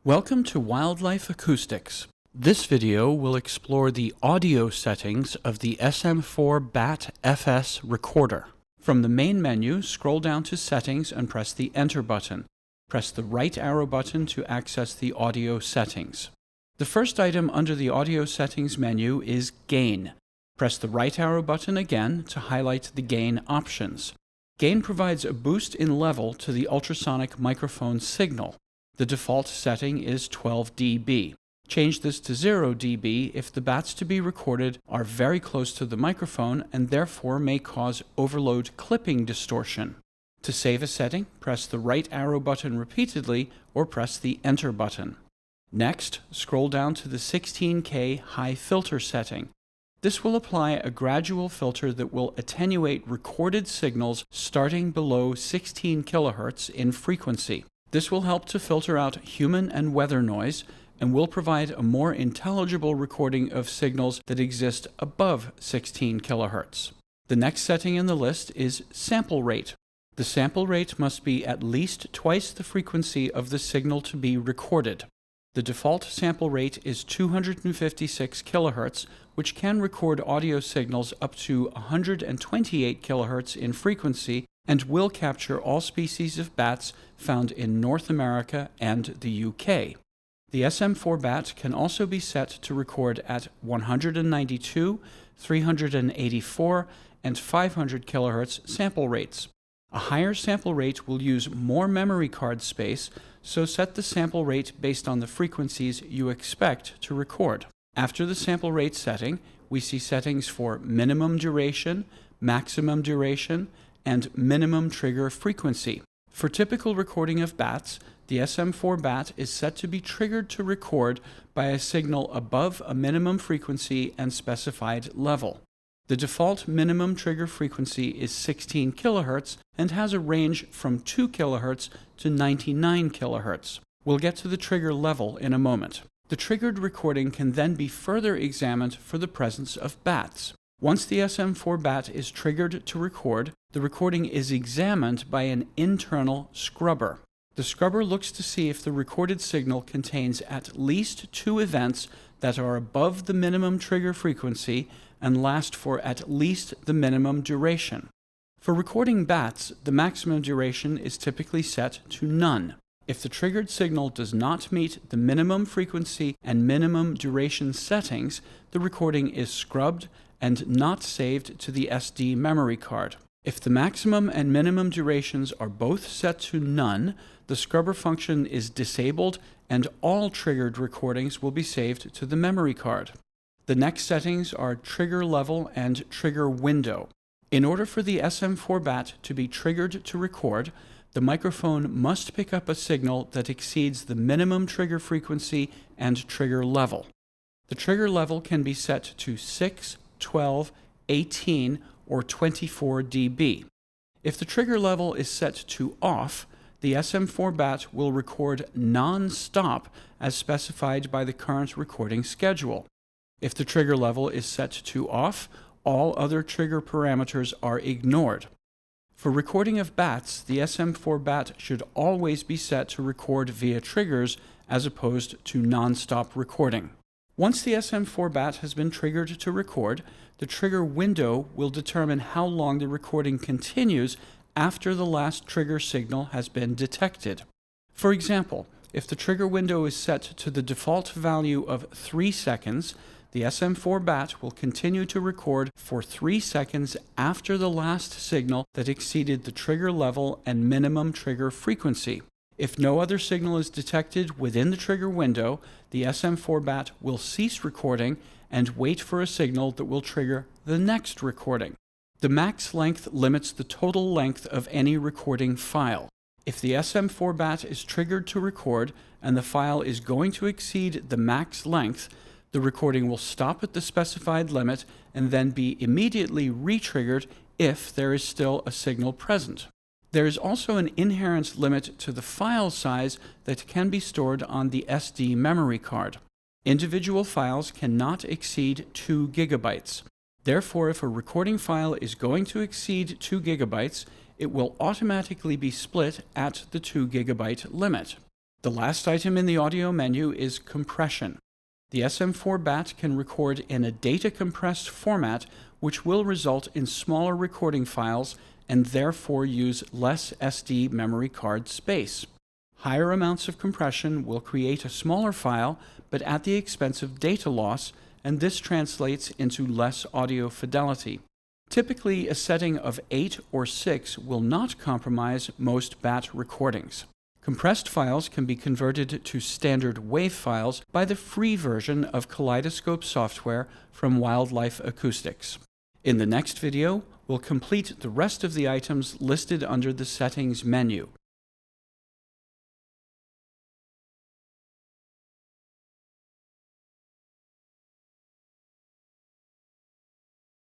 Welcome to Wildlife Acoustics. This video will explore the audio settings of the SM4BAT FS recorder. From the main menu, scroll down to Settings and press the Enter button. Press the right arrow button to access the audio settings. The first item under the audio settings menu is Gain. Press the right arrow button again to highlight the gain options. Gain provides a boost in level to the ultrasonic microphone signal. The default setting is 12 dB. Change this to 0 dB if the bats to be recorded are very close to the microphone and therefore may cause overload clipping distortion. To save a setting, press the right arrow button repeatedly or press the Enter button. Next, scroll down to the 16K high filter setting. This will apply a gradual filter that will attenuate recorded signals starting below 16 kHz in frequency. This will help to filter out human and weather noise and will provide a more intelligible recording of signals that exist above 16 kHz. The next setting in the list is sample rate. The sample rate must be at least twice the frequency of the signal to be recorded. The default sample rate is 256 kHz, which can record audio signals up to 128 kHz in frequency and will capture all species of bats found in North America and the UK. The SM4BAT can also be set to record at 192, 384, and 500 kHz sample rates. A higher sample rate will use more memory card space, so set the sample rate based on the frequencies you expect to record. After the sample rate setting, we see settings for minimum duration, maximum duration, and minimum trigger frequency. For typical recording of bats, the SM4BAT is set to be triggered to record by a signal above a minimum frequency and specified level. The default minimum trigger frequency is 16 kHz and has a range from 2 kHz to 99 kHz. We'll get to the trigger level in a moment. The triggered recording can then be further examined for the presence of bats. Once the SM4BAT is triggered to record, the recording is examined by an internal scrubber. The scrubber looks to see if the recorded signal contains at least two events that are above the minimum trigger frequency and last for at least the minimum duration. For recording bats, the maximum duration is typically set to none. If the triggered signal does not meet the minimum frequency and minimum duration settings, the recording is scrubbed and not saved to the SD memory card. If the maximum and minimum durations are both set to none, the scrubber function is disabled and all triggered recordings will be saved to the memory card. The next settings are trigger level and trigger window. In order for the SM4BAT to be triggered to record, the microphone must pick up a signal that exceeds the minimum trigger frequency and trigger level. The trigger level can be set to 6, 12, 18, or 24 dB. If the trigger level is set to off, the SM4BAT will record non-stop as specified by the current recording schedule. If the trigger level is set to off, all other trigger parameters are ignored. For recording of bats, the SM4BAT should always be set to record via triggers as opposed to non-stop recording. Once the SM4BAT has been triggered to record, the trigger window will determine how long the recording continues after the last trigger signal has been detected. For example, if the trigger window is set to the default value of 3 seconds, the SM4BAT will continue to record for 3 seconds after the last signal that exceeded the trigger level and minimum trigger frequency. If no other signal is detected within the trigger window, the SM4BAT will cease recording and wait for a signal that will trigger the next recording. The max length limits the total length of any recording file. If the SM4BAT is triggered to record and the file is going to exceed the max length, the recording will stop at the specified limit and then be immediately re-triggered if there is still a signal present. There is also an inherent limit to the file size that can be stored on the SD memory card. Individual files cannot exceed 2 GB. Therefore, if a recording file is going to exceed 2 GB, it will automatically be split at the 2 GB limit. The last item in the audio menu is compression. The SM4BAT can record in a data-compressed format, which will result in smaller recording files and therefore use less SD memory card space. Higher amounts of compression will create a smaller file, but at the expense of data loss, and this translates into less audio fidelity. Typically, a setting of 8 or 6 will not compromise most BAT recordings. Compressed files can be converted to standard WAV files by the free version of Kaleidoscope software from Wildlife Acoustics. In the next video, we'll complete the rest of the items listed under the Settings menu.